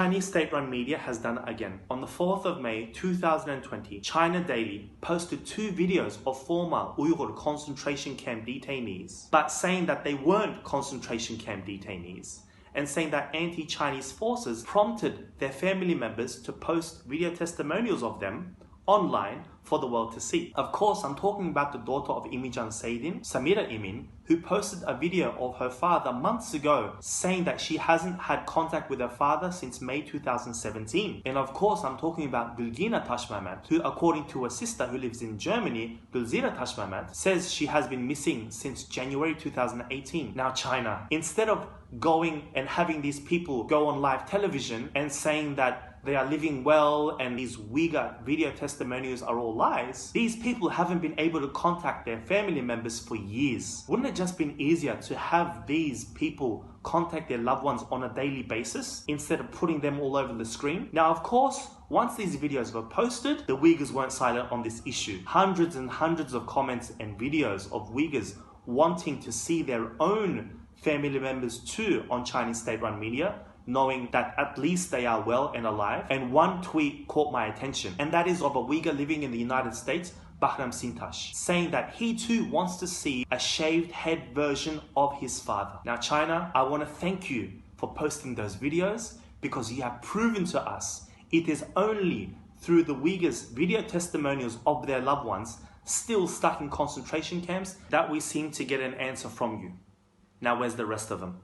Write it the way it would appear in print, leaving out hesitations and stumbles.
Chinese state-run media has done it again. On the 4th of May 2020, China Daily posted 2 videos of former Uyghur concentration camp detainees, but saying that they weren't concentration camp detainees, and saying that anti-Chinese forces prompted their family members to post video testimonials of them online for the world to see. Of course, I'm talking about the daughter of Imijan Saidin, Samira Imin, who posted a video of her father months ago saying that she hasn't had contact with her father since May 2017. And of course, I'm talking about Gülgina Taşmehmet, who, according to her sister who lives in Germany, Gülzira Taşmehmet, says she has been missing since January 2018. Now China, instead of going and having these people go on live television and saying that they are living well and these Uyghur video testimonials are all lies, these people haven't been able to contact their family members for years. Wouldn't it just been easier to have these people contact their loved ones on a daily basis instead of putting them all over the screen? Now, of course, once these videos were posted, the Uyghurs weren't silent on this issue. Hundreds and hundreds of comments and videos of Uyghurs wanting to see their own family members too on Chinese state-run media, knowing that at least they are well and alive. And one tweet caught my attention, and that is of a Uyghur living in the United States, Bahram Sintash, saying that he too wants to see a shaved head version of his father. Now China, I want to thank you for posting those videos, because you have proven to us it is only through the Uyghurs' video testimonials of their loved ones still stuck in concentration camps that we seem to get an answer from you. Now where's the rest of them?